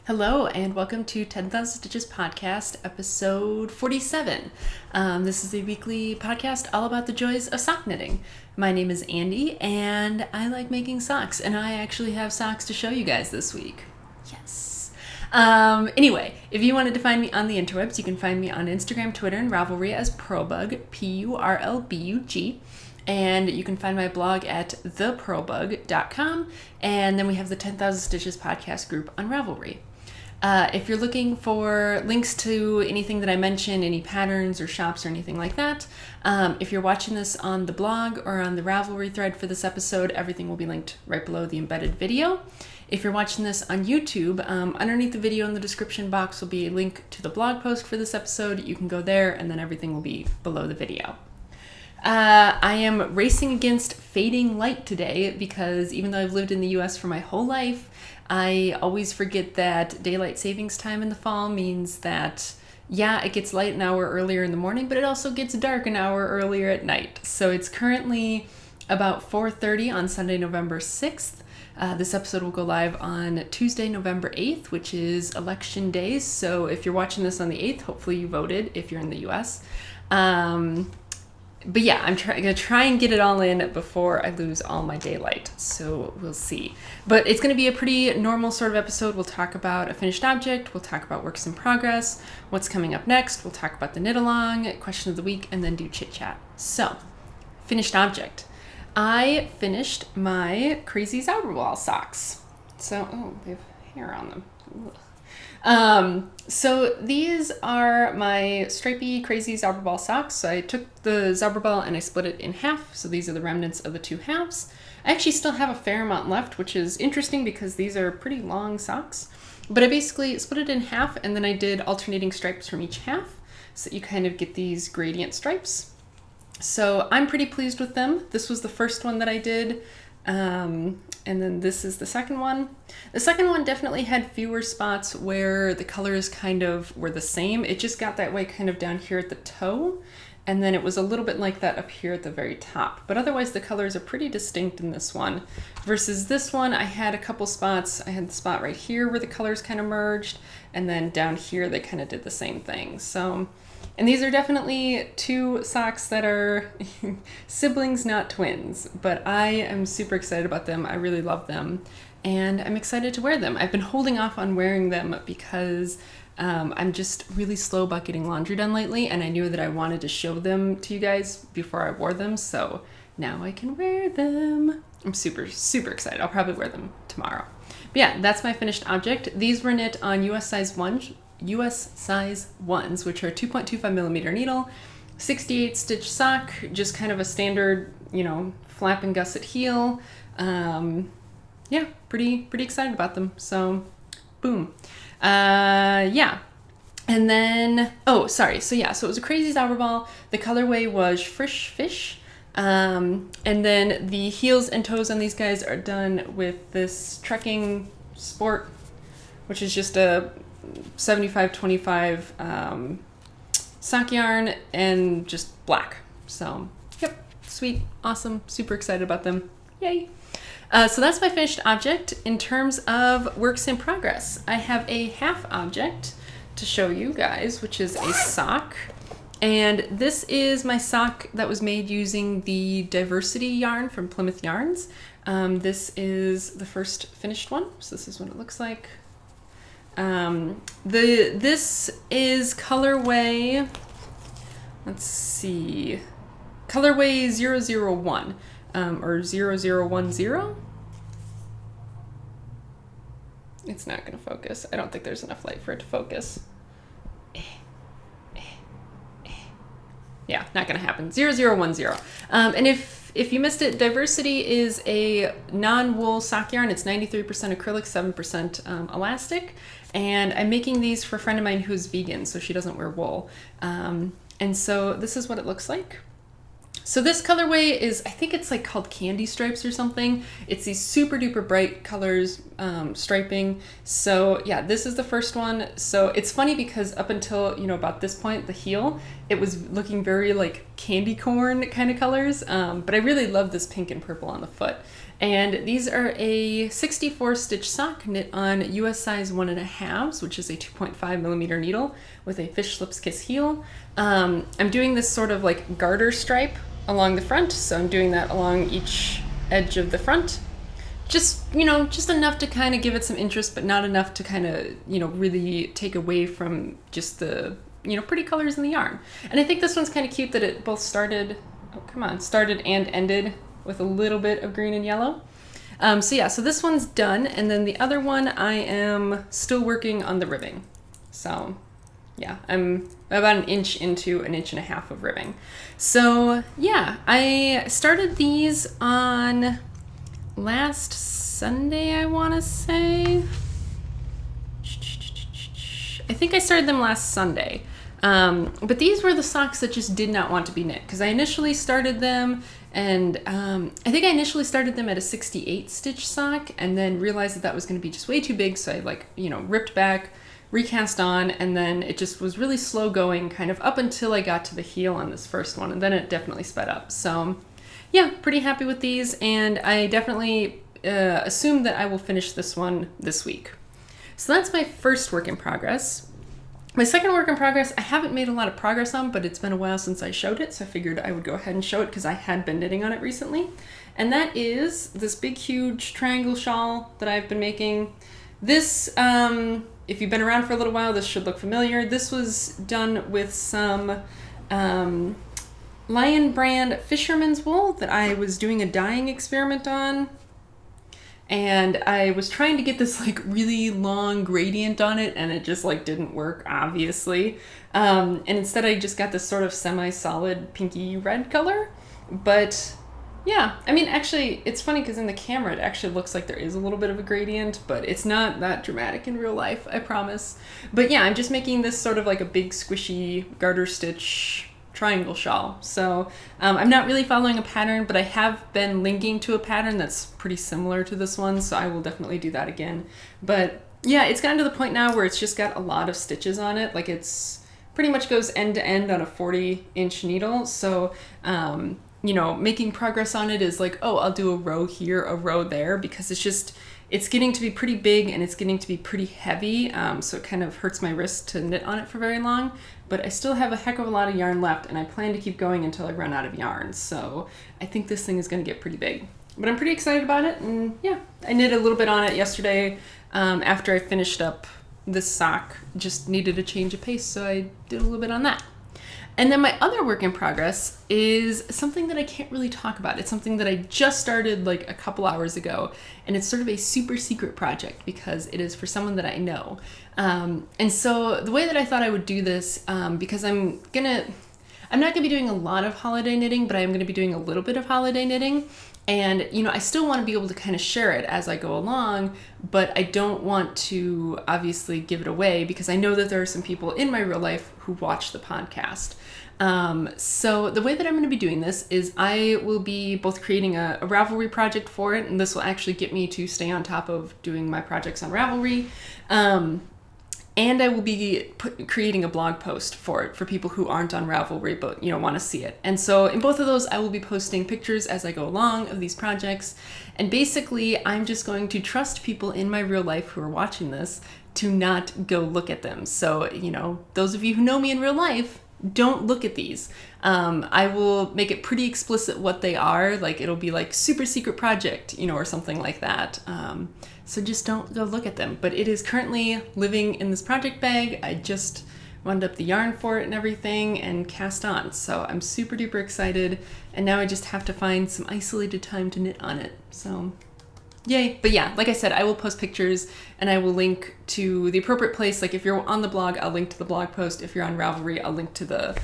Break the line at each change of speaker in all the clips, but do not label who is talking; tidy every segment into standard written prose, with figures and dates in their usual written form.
Hello, and welcome to 10,000 Stitches Podcast, episode 47. This is a weekly podcast all about the joys of sock knitting. My name is Andy, and I like making socks, and I actually have socks to show you guys this week. Yes. Anyway, if you wanted to find me on the interwebs, you can find me on Instagram, Twitter, and Ravelry as Purlbug, Purlbug. And you can find my blog at thepurlbug.com, and then we have the 10,000 Stitches podcast group on Ravelry. If you're looking for links to anything that I mentioned, any patterns or shops or anything like that, if you're watching this on the blog or on the Ravelry thread for this episode, everything will be linked right below the embedded video. If you're watching this on YouTube, underneath the video in the description box will be a link to the blog post for this episode. You can go there, and then everything will be below the video. I am racing against fading light today because even though I've lived in the US for my whole life, I always forget that daylight savings time in the fall means that, yeah, it gets light an hour earlier in the morning, but it also gets dark an hour earlier at night. So it's currently about 4:30 on Sunday, November 6th. This episode will go live on Tuesday, November 8th, which is election day. So if you're watching this on the 8th, hopefully you voted if you're in the US. But yeah, I'm going to try and get it all in before I lose all my daylight. So we'll see. But it's going to be a pretty normal sort of episode. We'll talk about a finished object. We'll talk about works in progress. What's coming up next. We'll talk about the knit along, question of the week, and then do chit chat. So, finished object. I finished my Crazy Zauberball socks. So, they have hair on them. Ugh. So these are my stripy Crazy Zauberball socks. So I took the Zauberball and I split it in half. So these are the remnants of the two halves. I actually still have a fair amount left, which is interesting because these are pretty long socks. But I basically split it in half and then I did alternating stripes from each half. So you kind of get these gradient stripes. So I'm pretty pleased with them. This was the first one that I did. And then this is the second one. The second one definitely had fewer spots where the colors kind of were the same. It just got that way kind of down here at the toe. And then it was a little bit like that up here at the very top. But otherwise the colors are pretty distinct in this one. Versus this one, I had a couple spots. I had the spot right here where the colors kind of merged. And then down here they kind of did the same thing. So, and these are definitely two socks that are siblings, not twins, but I am super excited about them. I really love them, and I'm excited to wear them. I've been holding off on wearing them because I'm just really slow about getting laundry done lately, and I knew that I wanted to show them to you guys before I wore them, so now I can wear them. I'm super, super excited. I'll probably wear them tomorrow. But yeah, that's my finished object. These were knit on US size 1s, which are 2.25 millimeter needle, 68 stitch sock, just kind of a standard, flap and gusset heel. Yeah, pretty excited about them. So, boom. Yeah. And then, so it was a Crazy Zauberball. The colorway was Frisch Fish. And then the heels and toes on these guys are done with this Trekking Sport, which is just a 75-25 sock yarn and just black. So, yep, sweet, awesome, super excited about them. Yay. So that's my finished object. In terms of works in progress, I have a half object to show you guys, which is a sock. And this is my sock that was made using the Diversity yarn from Plymouth Yarns. This is the first finished one. So this is what it looks like. This is colorway, let's see, colorway 001, or 0010. It's not going to focus. I don't think there's enough light for it to focus. Yeah, not going to happen. 0010. And if you missed it, Diversity is a non-wool sock yarn. It's 93% acrylic, 7% elastic. And I'm making these for a friend of mine who's vegan, so she doesn't wear wool. And so this is what it looks like. So this colorway is, I think it's like called Candy Stripes or something. It's these super duper bright colors, striping. So yeah, this is the first one. So it's funny because up until, about this point, the heel, it was looking very like candy corn kind of colors. But I really love this pink and purple on the foot. And these are a 64 stitch sock knit on US size 1.5, which is a 2.5 millimeter needle with a fish slips kiss heel. I'm doing this sort of like garter stripe along the front, so I'm doing that along each edge of the front. Just, just enough to kind of give it some interest, but not enough to kind of, really take away from just the, pretty colors in the yarn. And I think this one's kind of cute that it both started and ended with a little bit of green and yellow. So this one's done. And then the other one, I am still working on the ribbing. So yeah, I'm about an inch into an inch and a half of ribbing. So yeah, I started these on last Sunday, I want to say. I think I started them last Sunday. But these were the socks that just did not want to be knit, because I initially started them and I think I initially started them at a 68 stitch sock and then realized that was going to be just way too big. So I ripped back, recast on, and then it just was really slow going kind of up until I got to the heel on this first one, and then it definitely sped up. So yeah, pretty happy with these, and I definitely assume that I will finish this one this week. So that's my first work in progress. My second work in progress, I haven't made a lot of progress on, but it's been a while since I showed it, so I figured I would go ahead and show it because I had been knitting on it recently. And that is this big, huge triangle shawl that I've been making. This, if you've been around for a little while, this should look familiar. This was done with some Lion brand fisherman's wool that I was doing a dyeing experiment on. And I was trying to get this like really long gradient on it, and it just like didn't work, obviously. And instead I just got this sort of semi-solid pinky red color. But yeah, I mean, actually it's funny because in the camera it actually looks like there is a little bit of a gradient, but it's not that dramatic in real life, I promise. But yeah, I'm just making this sort of like a big squishy garter stitch triangle shawl. So I'm not really following a pattern, but I have been linking to a pattern that's pretty similar to this one, so I will definitely do that again. But yeah, it's gotten to the point now where it's just got a lot of stitches on it. Like it's pretty much goes end to end on a 40-inch needle. So making progress on it is like, oh, I'll do a row here, a row there, because it's getting to be pretty big and it's getting to be pretty heavy, so it kind of hurts my wrist to knit on it for very long. But I still have a heck of a lot of yarn left, and I plan to keep going until I run out of yarn. So I think this thing is going to get pretty big. But I'm pretty excited about it, and yeah, I knit a little bit on it yesterday after I finished up this sock. Just needed a change of pace, so I did a little bit on that. And then my other work in progress is something that I can't really talk about. It's something that I just started like a couple hours ago, and it's sort of a super secret project because it is for someone that I know. And so the way that I thought I would do this, because I'm not gonna be doing a lot of holiday knitting, but I'm gonna be doing a little bit of holiday knitting. And, I still want to be able to kind of share it as I go along, but I don't want to obviously give it away because I know that there are some people in my real life who watch the podcast. So the way that I'm going to be doing this is I will be both creating a Ravelry project for it, and this will actually get me to stay on top of doing my projects on Ravelry. And I will be creating a blog post for it for people who aren't on Ravelry but want to see it. And so in both of those, I will be posting pictures as I go along of these projects. And basically, I'm just going to trust people in my real life who are watching this to not go look at them. So, those of you who know me in real life, don't look at these. I will make it pretty explicit what they are. Like it'll be like super secret project, or something like that. So just don't go look at them. But it is currently living in this project bag. I just wound up the yarn for it and everything and cast on. So I'm super duper excited. And now I just have to find some isolated time to knit on it. So yay. But yeah, like I said, I will post pictures and I will link to the appropriate place. Like if you're on the blog, I'll link to the blog post. If you're on Ravelry, I'll link to the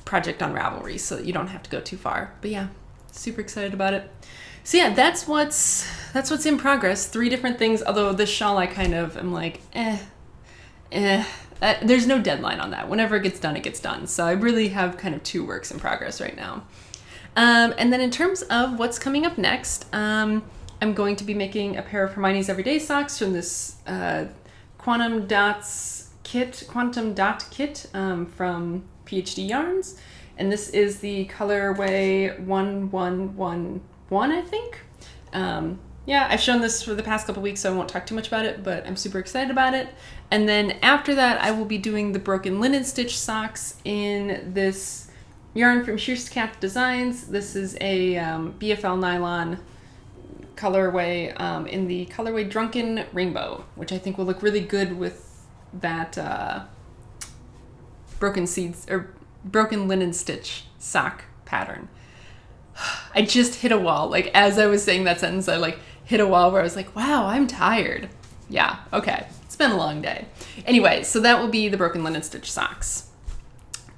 project on Ravelry so that you don't have to go too far. But yeah, super excited about it. So yeah, that's what's in progress. 3 different things, although this shawl I kind of am like, there's no deadline on that. Whenever it gets done, it gets done. So I really have kind of 2 works in progress right now. And then in terms of what's coming up next, I'm going to be making a pair of Hermione's Everyday Socks from this Quantum Dot kit from PhD Yarns. And this is the colorway 1111, I think. Yeah, I've shown this for the past couple weeks, so I won't talk too much about it, but I'm super excited about it. And then after that, I will be doing the Broken Linen Stitch socks in this yarn from Shearstcat Designs. This is a BFL nylon colorway in the colorway Drunken Rainbow, which I think will look really good with that broken linen stitch sock pattern. I just hit a wall. Like, as I was saying that sentence, I like hit a wall where I was like, wow, I'm tired. Yeah, okay. It's been a long day. Anyway, so that will be the Broken Linen Stitch socks.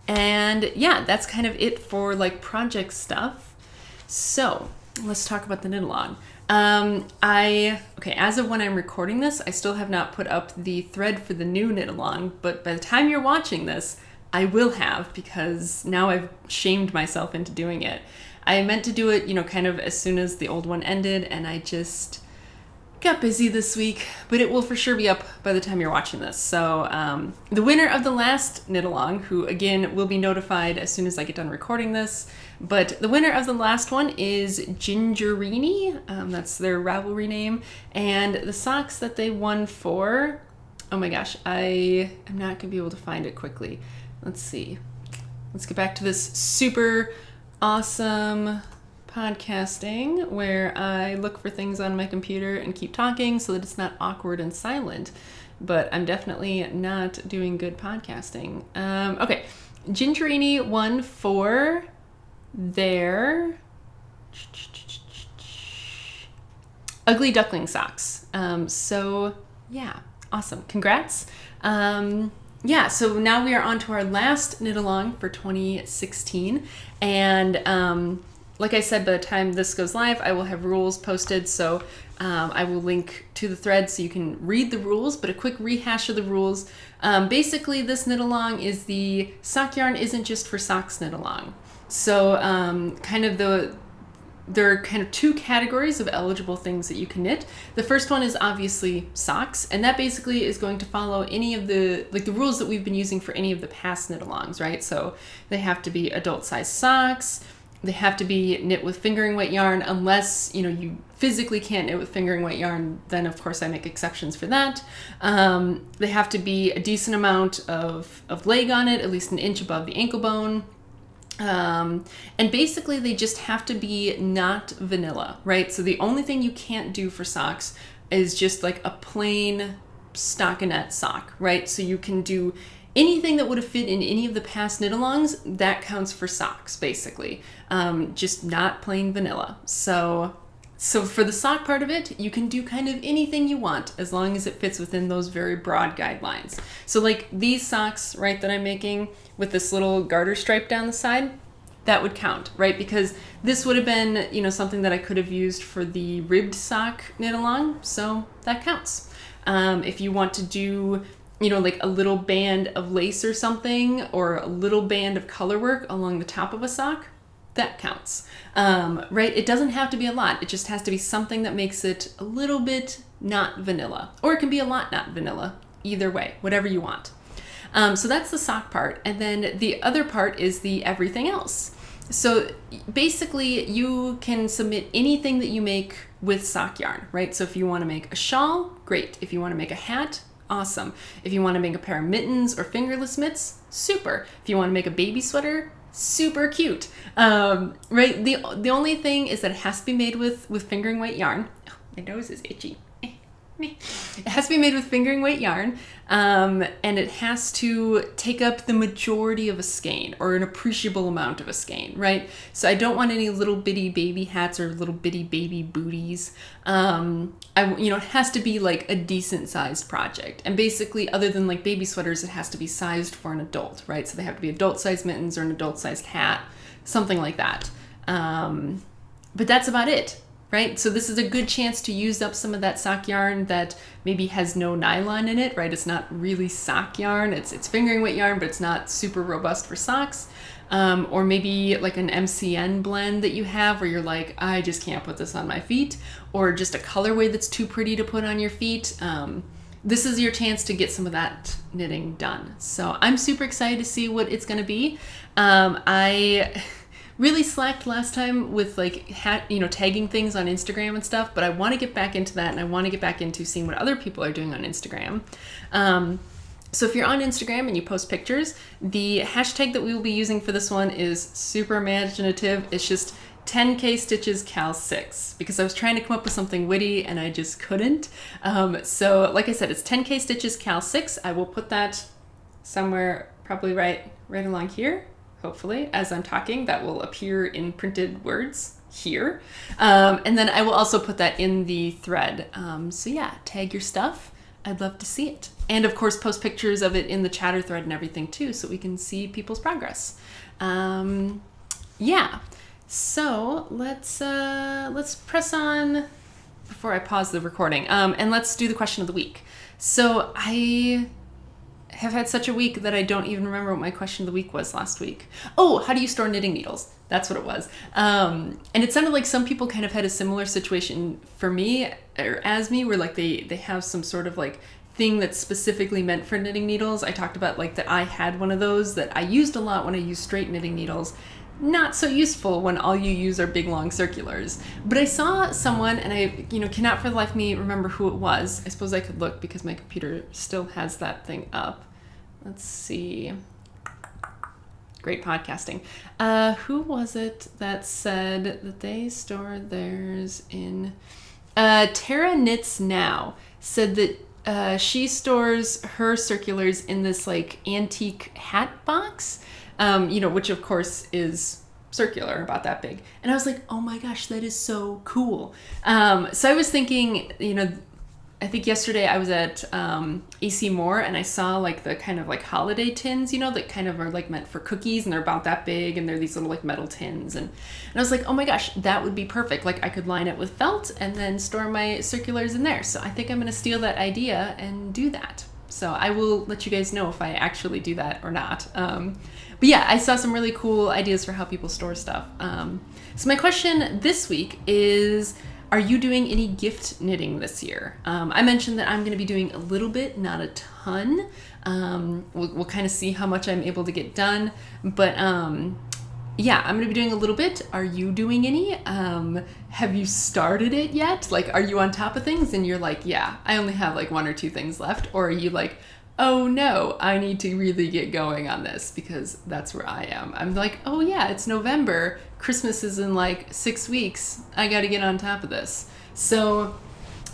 And yeah, that's kind of it for like project stuff. So let's talk about the knit along. As of when I'm recording this, I still have not put up the thread for the new knit along, but by the time you're watching this, I will have, because now I've shamed myself into doing it. I meant to do it, kind of as soon as the old one ended, and I just got busy this week, but it will for sure be up by the time you're watching this. So the winner of the last knit along, who again will be notified as soon as I get done recording this, but the winner of the last one is Gingerini. That's their Ravelry name, and the socks that they won for, oh my gosh, I am not gonna be able to find it quickly. Let's see. Let's get back to this super awesome podcasting where I look for things on my computer and keep talking so that it's not awkward and silent. But I'm definitely not doing good podcasting. Okay, Gingerini won for their Ugly Duckling socks. So yeah, awesome. Congrats. Yeah, so now we are on to our last knit along for 2016. And like I said, by the time this goes live, I will have rules posted. So I will link to the thread so you can read the rules, but a quick rehash of the rules. Basically, this knit along is the sock yarn isn't just for socks knit along. So there are kind of two categories of eligible things that you can knit. The first one is obviously socks, and that basically is going to follow any of the rules that we've been using for any of the past knit alongs, right? So they have to be adult size socks. They have to be knit with fingering weight yarn, unless you physically can't knit with fingering weight yarn. Then of course I make exceptions for that. They have to be a decent amount of leg on it, at least an inch above the ankle bone. And basically they just have to be not vanilla, right? So the only thing you can't do for socks is just like a plain stockinette sock, right? So you can do anything that would have fit in any of the past knit alongs, that counts for socks, basically. Just not plain vanilla. So for the sock part of it, you can do kind of anything you want as long as it fits within those very broad guidelines. So like these socks, right, that I'm making with this little garter stripe down the side, that would count, right? Because this would have been, something that I could have used for the ribbed sock knit along, so that counts. If you want to do, like a little band of lace or something, or a little band of color work along the top of a sock, that counts, right? It doesn't have to be a lot. It just has to be something that makes it a little bit not vanilla, or it can be a lot not vanilla. Either way, whatever you want. So that's the sock part. And then the other part is the everything else. So basically you can submit anything that you make with sock yarn, right? So if you want to make a shawl, great. If you want to make a hat, awesome. If you want to make a pair of mittens or fingerless mitts, super. If you want to make a baby sweater, super cute. Right? The only thing is that it has to be made with fingering weight yarn. Oh, my nose is itchy. It has to be made with fingering weight yarn, and it has to take up the majority of a skein, or an appreciable amount of a skein, right? So I don't want any little bitty baby hats or little bitty baby booties. It has to be like a decent sized project. And basically, other than like baby sweaters, it has to be sized for an adult, right? So they have to be adult sized mittens or an adult sized hat, something like that. But that's about it. Right? So this is a good chance to use up some of that sock yarn that maybe has no nylon in it, right? It's not really sock yarn. It's fingering weight yarn, but it's not super robust for socks. Or maybe like an MCN blend that you have where you're like, I just can't put this on my feet, or just a colorway that's too pretty to put on your feet. This is your chance to get some of that knitting done. So I'm super excited to see what it's going to be. really slacked last time with like tagging things on Instagram and stuff, but I want to get back into that, and I want to get back into seeing what other people are doing on Instagram. So if you're on Instagram and you post pictures, the hashtag that we will be using for this one is super imaginative. It's just 10K stitches Cal 6, because I was trying to come up with something witty and I just couldn't. So like I said, it's 10K stitches Cal 6. I will put that somewhere, probably right along here, hopefully, as I'm talking. That will appear in printed words here. And then I will also put that in the thread. So yeah, tag your stuff. I'd love to see it. And of course, post pictures of it in the chatter thread and everything too, so we can see people's progress. Yeah. So let's press on before I pause the recording. And let's do the question of the week. So I have had such a week that I don't even remember what my question of the week was last week. Oh, how do you store knitting needles? That's what it was. And it sounded like some people kind of had a similar situation for me, or as me, where like they have some sort of like thing that's specifically meant for knitting needles. I talked about like that I had one of those that I used a lot when I used straight knitting needles. Not so useful when all you use are big long circulars. But I saw someone, and I cannot for the life of me remember who it was. I suppose I could look because my computer still has that thing up. Let's see. Great podcasting. Who was it that said that they store theirs in... Tara Knits Now said that she stores her circulars in this like antique hat box, which of course is circular, about that big. And I was like, oh my gosh, that is so cool. So I was thinking, I think yesterday I was at AC Moore, and I saw like the kind of like holiday tins, that kind of are like meant for cookies, and they're about that big, and they're these little like metal tins. And I was like, oh my gosh, that would be perfect. Like I could line it with felt and then store my circulars in there. So I think I'm going to steal that idea and do that. So I will let you guys know if I actually do that or not. But yeah, I saw some really cool ideas for how people store stuff. So my question this week is, are you doing any gift knitting this year? I mentioned that I'm going to be doing a little bit, not a ton. We'll kind of see how much I'm able to get done. But yeah, I'm going to be doing a little bit. Are you doing any? Have you started it yet? Like, are you on top of things and you're like, yeah, I only have like 1 or 2 things left? Or are you like, oh no, I need to really get going on this, because that's where I am. I'm like, oh yeah, it's November. Christmas is in like 6 weeks. I got to get on top of this. So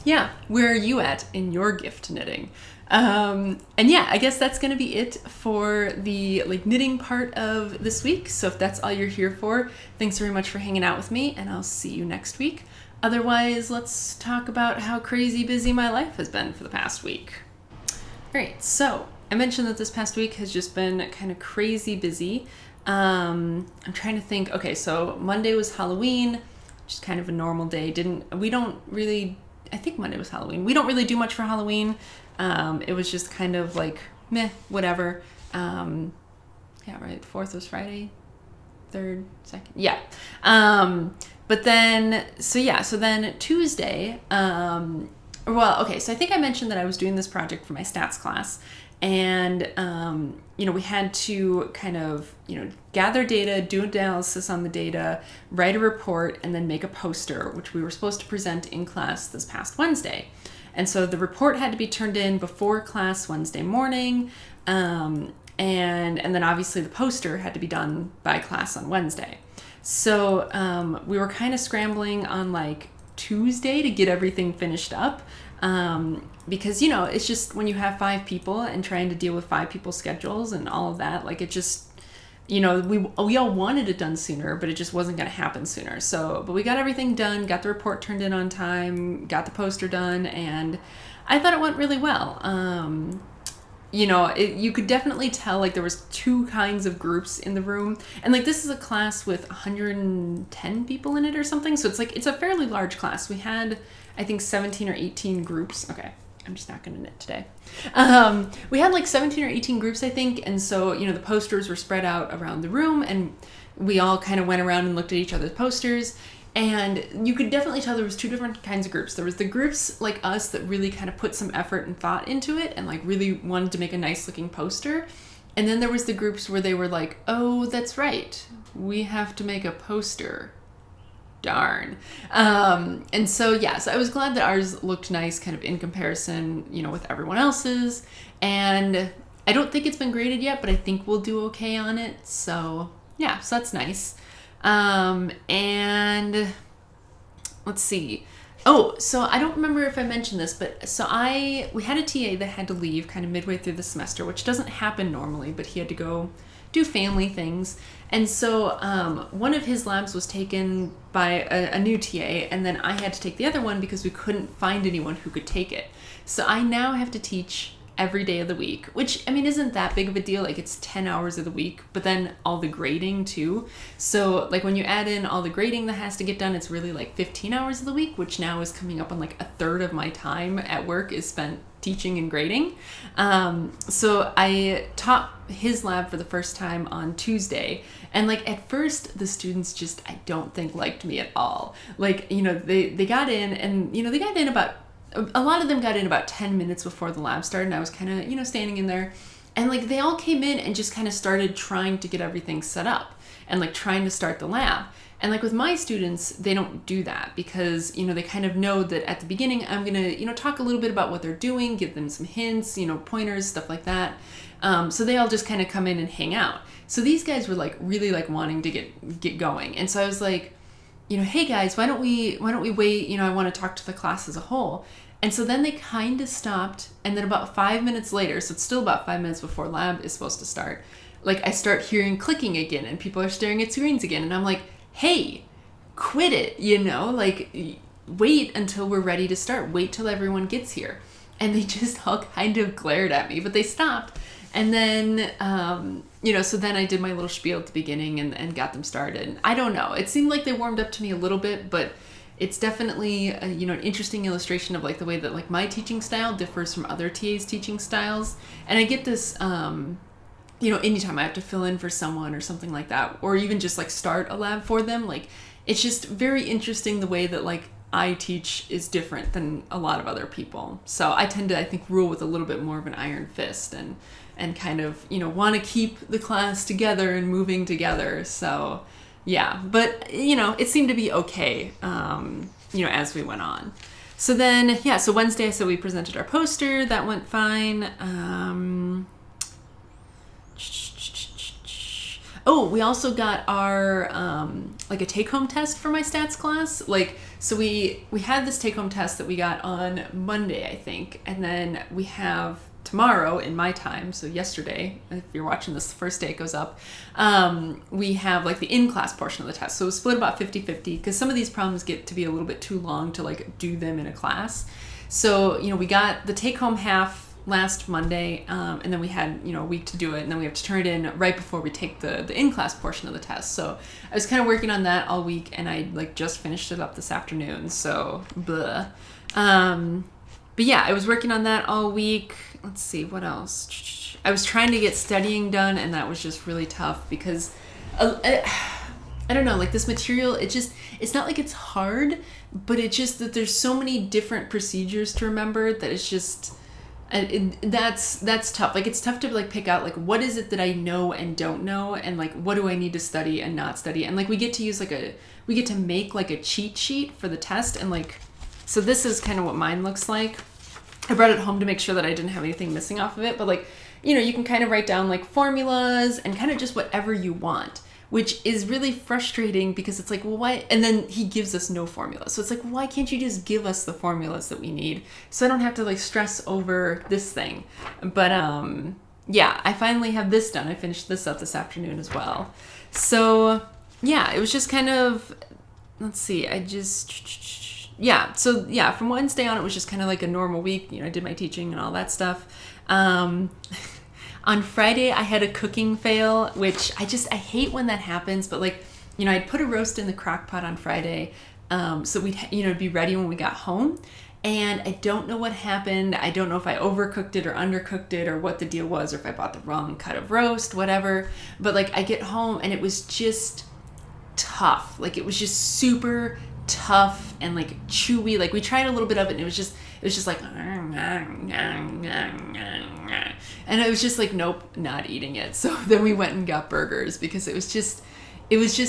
yeah, where are you at in your gift knitting? And yeah, I guess that's going to be it for the like knitting part of this week. So if that's all you're here for, thanks very much for hanging out with me, and I'll see you next week. Otherwise, let's talk about how crazy busy my life has been for the past week. All right, so I mentioned that this past week has just been kind of crazy busy. I'm trying to think. Okay, so Monday was Halloween, just kind of a normal day. I think Monday was Halloween. We don't really do much for Halloween. It was just kind of like, meh, whatever. Yeah, right, 4th was Friday, 3rd, 2nd, yeah. But then, so then Tuesday, so I think I mentioned that I was doing this project for my stats class, and, we had to kind of, gather data, do analysis on the data, write a report, and then make a poster, which we were supposed to present in class this past Wednesday. And so the report had to be turned in before class Wednesday morning, and then obviously the poster had to be done by class on Wednesday. So we were kind of scrambling on like Tuesday to get everything finished up, because it's just when you have 5 people and trying to deal with 5 people's schedules and all of that, like it just, we all wanted it done sooner, but it just wasn't going to happen sooner. So, but we got everything done, got the report turned in on time, got the poster done, and I thought it went really well. You could definitely tell like there was 2 kinds of groups in the room, and like this is a class with 110 people in it or something, so it's like it's a fairly large class. We had, I think, 17 or 18 groups. Okay, I'm just not gonna knit today. We had like 17 or 18 groups, I think, and so the posters were spread out around the room, and we all kind of went around and looked at each other's posters. And you could definitely tell there was 2 different kinds of groups. There was the groups like us that really kind of put some effort and thought into it and like really wanted to make a nice looking poster. And then there was the groups where they were like, oh, that's right, we have to make a poster. Darn. And so, yeah, so I was glad that ours looked nice kind of in comparison, with everyone else's. And I don't think it's been graded yet, but I think we'll do okay on it. So, yeah, so that's nice. And let's see. Oh, so I don't remember if I mentioned this, but we had a TA that had to leave kind of midway through the semester, which doesn't happen normally, but he had to go do family things. And so one of his labs was taken by a new TA, and then I had to take the other one because we couldn't find anyone who could take it. So I now have to teach every day of the week, which, I mean, isn't that big of a deal. Like, it's 10 hours of the week, but then all the grading too. So like when you add in all the grading that has to get done, it's really like 15 hours of the week, which now is coming up on like a third of my time at work is spent teaching and grading. So I taught his lab for the first time on Tuesday. And like at first the students just, I don't think liked me at all. Like, they got in and, they got in a lot of them got in about 10 minutes before the lab started, and I was kind of, standing in there, and like they all came in and just kind of started trying to get everything set up and like trying to start the lab. And like with my students, they don't do that because, they kind of know that at the beginning I'm going to, talk a little bit about what they're doing, give them some hints, pointers, stuff like that. So they all just kind of come in and hang out. So these guys were like really like wanting to get going. And so I was like, hey guys, why don't we wait? I want to talk to the class as a whole. And so then they kind of stopped. And then about 5 minutes later, so it's still about 5 minutes before lab is supposed to start, like I start hearing clicking again and people are staring at screens again. And I'm like, hey, quit it, like wait until we're ready to start. Wait till everyone gets here. And they just all kind of glared at me, but they stopped. And then, so then I did my little spiel at the beginning and got them started. And I don't know. It seemed like they warmed up to me a little bit, but it's definitely, an interesting illustration of like the way that like my teaching style differs from other TAs' teaching styles. And I get this, anytime I have to fill in for someone or something like that, or even just like start a lab for them, like it's just very interesting the way that like I teach is different than a lot of other people. So I tend to, I think, rule with a little bit more of an iron fist and kind of, want to keep the class together and moving together. So yeah, but, it seemed to be okay, as we went on. So then, so Wednesday, so we presented our poster. That went fine. We also got our, like a take-home test for my stats class. Like, so we had this take-home test that we got on Monday, I think. And then we have tomorrow in my time, so yesterday, if you're watching this, the first day it goes up, we have like the in-class portion of the test. So it was split about 50-50 because some of these problems get to be a little bit too long to like do them in a class. So, we got the take-home half last Monday, and then we had, a week to do it, and then we have to turn it in right before we take the in-class portion of the test. So I was kind of working on that all week, and I like just finished it up this afternoon, so blah. But yeah, I was working on that all week. Let's see, what else? I was trying to get studying done, and that was just really tough because I don't know, like this material, it's not like it's hard, but it's just that there's so many different procedures to remember that it's just, that's tough. Like it's tough to like pick out like what is it that I know and don't know, and like what do I need to study and not study. And like we get to make like a cheat sheet for the test, and like, so this is kind of what mine looks like. I brought it home to make sure that I didn't have anything missing off of it, but like, you can kind of write down like formulas and kind of just whatever you want, which is really frustrating because it's like, well, why? And then he gives us no formula. So it's like, why can't you just give us the formulas that we need so I don't have to like stress over this thing? But yeah, I finally have this done. I finished this up this afternoon as well. So yeah, it was just kind of, let's see, from Wednesday on, it was just kind of like a normal week. I did my teaching and all that stuff. On Friday, I had a cooking fail, which I hate when that happens. But like, I'd put a roast in the crock pot on Friday, so we'd, be ready when we got home. And I don't know what happened. I don't know if I overcooked it or undercooked it or what the deal was, or if I bought the wrong cut of roast, whatever. But like, I get home and it was just tough. Like, it was just super tough and like chewy. Like, we tried a little bit of it and it it was just like, and I was just like, nope, not eating it. So then we went and got burgers because it was just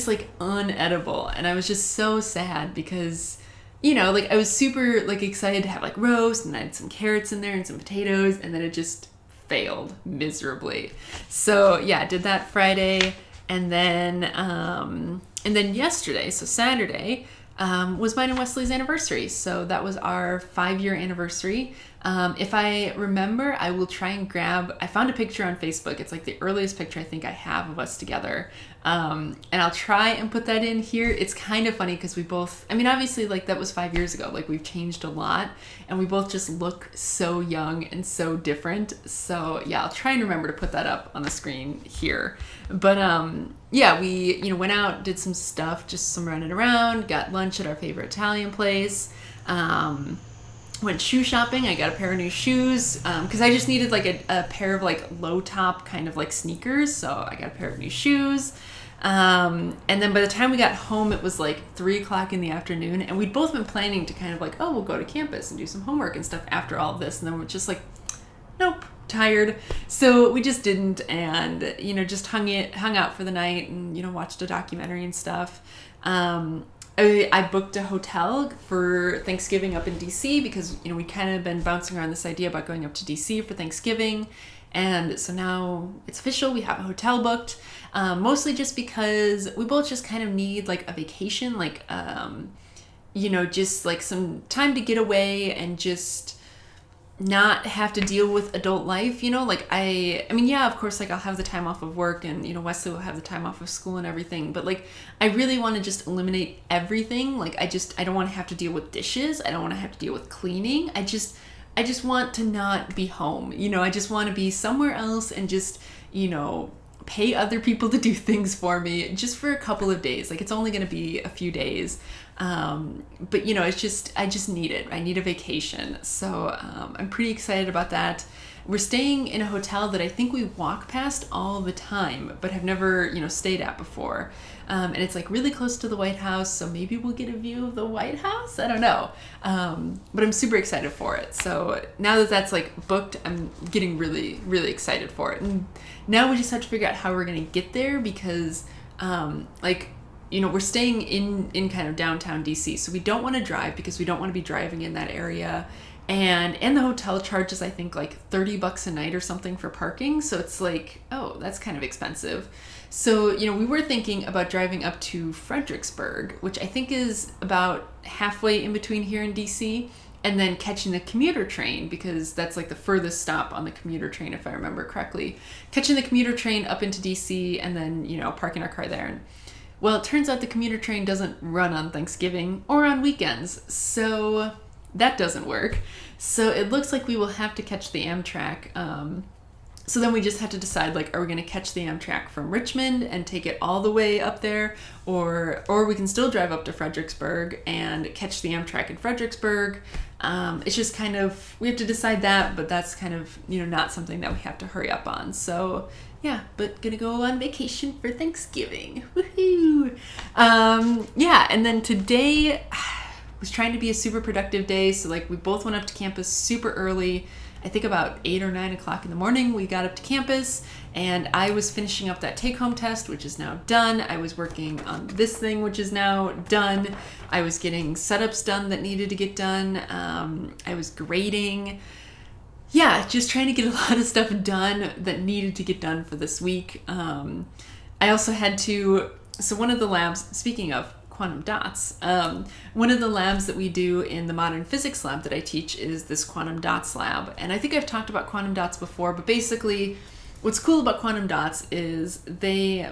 like unedible. And I was just so sad because, you know, like I was super like excited to have like roast, and I had some carrots in there and some potatoes, and then it just failed miserably. So yeah, I did that Friday, and then yesterday, so Saturday, was mine and Wesley's anniversary. So that was our 5-year anniversary. If I remember, I will try and I found a picture on Facebook. It's like the earliest picture I think I have of us together. And I'll try and put that in here. It's kind of funny because we both, I mean, obviously like that was 5 years ago, like we've changed a lot, and we both just look so young and so different. So yeah, I'll try and remember to put that up on the screen here. But yeah, we, you know, went out, did some stuff, just some running around, got lunch at our favorite Italian place. Went shoe shopping. I got a pair of new shoes because I just needed like a pair of like low top kind of like sneakers. So I got a pair of new shoes. And then by the time we got home, it was like 3:00 in the afternoon, and we'd both been planning to kind of like, oh, we'll go to campus and do some homework and stuff after all of this. And then we're just like, nope, tired. So we just didn't, and, you know, just hung out for the night and, you know, watched a documentary and stuff. I booked a hotel for Thanksgiving up in DC because, you know, we kind of been bouncing around this idea about going up to DC for Thanksgiving. And so now it's official. We have a hotel booked, mostly just because we both just kind of need like a vacation, like, you know, just like some time to get away and just not have to deal with adult life, you know, like I mean, yeah, of course, like I'll have the time off of work, and, you know, Wesley will have the time off of school and everything, but like I really want to just eliminate everything. Like I don't want to have to deal with dishes. I don't want to have to deal with cleaning. I just want to not be home, you know. I just want to be somewhere else and just, you know, pay other people to do things for me just for a couple of days. Like it's only going to be a few days. But you know, I just need it. I need a vacation. So, I'm pretty excited about that. We're staying in a hotel that I think we walk past all the time, but have never, you know, stayed at before. And it's like really close to the White House. So maybe we'll get a view of the White House. I don't know. But I'm super excited for it. So now that that's like booked, I'm getting really, really excited for it. And now we just have to figure out how we're going to get there because, like, you know, we're staying in kind of downtown DC, so we don't want to drive because we don't want to be driving in that area. And the hotel charges, I think, like $30 a night or something for parking. So it's like, oh, that's kind of expensive. So, you know, we were thinking about driving up to Fredericksburg, which I think is about halfway in between here and DC, and then catching the commuter train because that's like the furthest stop on the commuter train, if I remember correctly. Catching the commuter train up into DC and then, you know, parking our car there. And well, it turns out the commuter train doesn't run on Thanksgiving or on weekends, so that doesn't work. So it looks like we will have to catch the Amtrak. So then we just had to decide, like, are we going to catch the Amtrak from Richmond and take it all the way up there, or we can still drive up to Fredericksburg and catch the Amtrak in Fredericksburg. It's just kind of, we have to decide that, but that's kind of, you know, not something that we have to hurry up on. So yeah, but gonna go on vacation for Thanksgiving. Woohoo! Yeah, and then today was trying to be a super productive day. So like we both went up to campus super early. I think about 8 or 9 o'clock in the morning, we got up to campus, and I was finishing up that take-home test, which is now done. I was working on this thing, which is now done. I was getting setups done that needed to get done. I was grading. Yeah, just trying to get a lot of stuff done that needed to get done for this week. I also had to, so one of the labs, speaking of quantum dots, one of the labs that we do in the modern physics lab that I teach is this quantum dots lab. And I think I've talked about quantum dots before, but basically what's cool about quantum dots is they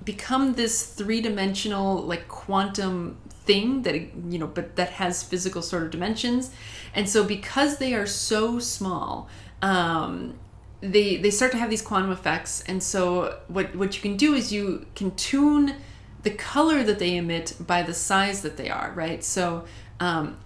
become this three-dimensional like quantum thing that, you know, but that has physical sort of dimensions. And so because they are so small, they start to have these quantum effects. And so what you can do is you can tune the color that they emit by the size that they are, right? So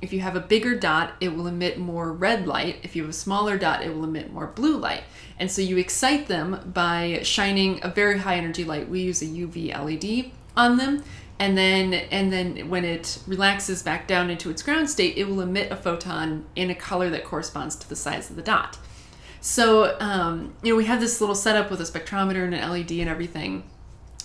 if you have a bigger dot, it will emit more red light. If you have a smaller dot, it will emit more blue light. And so you excite them by shining a very high energy light. We use a UV LED on them. and then when it relaxes back down into its ground state, it will emit a photon in a color that corresponds to the size of the dot. So we have this little setup with a spectrometer and an LED and everything,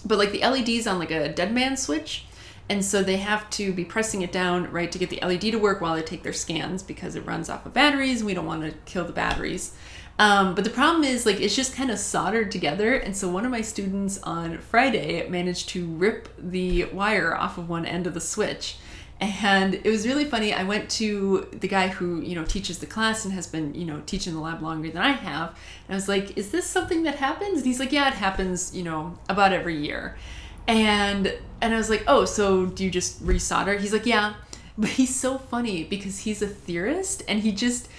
but like the LED's on like a dead man switch, and so they have to be pressing it down, right, to get the LED to work while they take their scans, because it runs off of batteries and we don't want to kill the batteries. But the problem is, like, it's just kind of soldered together. And so one of my students on Friday managed to rip the wire off of one end of the switch. And it was really funny. I went to the guy who, teaches the class and has been, teaching the lab longer than I have. And I was like, is this something that happens? And he's like, yeah, it happens, about every year. And I was like, oh, so do you just resolder? He's like, yeah. But he's so funny because he's a theorist, and he just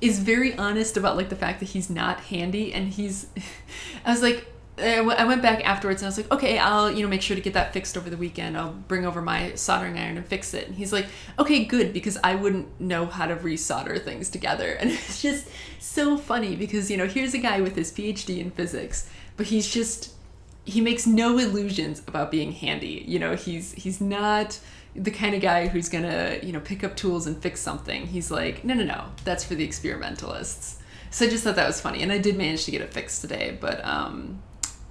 is very honest about like the fact that he's not handy. And I was like, I went back afterwards and I was like, okay, I'll, make sure to get that fixed over the weekend. I'll bring over my soldering iron and fix it. And he's like, okay, good, because I wouldn't know how to resolder things together. And it's just so funny because, here's a guy with his PhD in physics, but he makes no illusions about being handy. He's not the kind of guy who's gonna, pick up tools and fix something. He's like, no, that's for the experimentalists. So I just thought that was funny. And I did manage to get it fixed today, but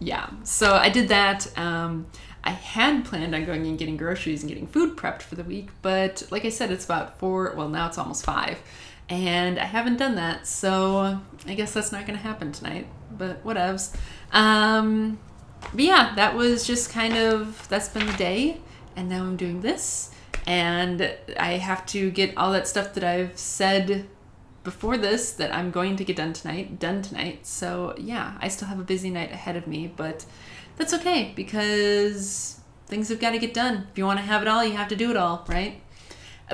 yeah. So I did that. I had planned on going and getting groceries and getting food prepped for the week, but like I said, it's about 4, well, now it's almost 5, and I haven't done that. So I guess that's not gonna happen tonight, but whatevs. But yeah, that was just that's been the day. And now I'm doing this, and I have to get all that stuff that I've said before this that I'm going to get done tonight. So yeah, I still have a busy night ahead of me, but that's okay because things have got to get done. If you want to have it all, you have to do it all, right?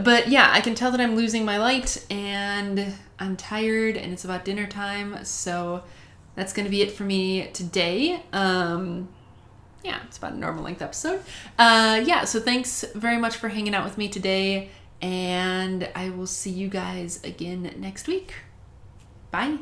But yeah, I can tell that I'm losing my light, and I'm tired, and it's about dinner time. So that's going to be it for me today. Yeah, it's about a normal length episode. So thanks very much for hanging out with me today, and I will see you guys again next week. Bye.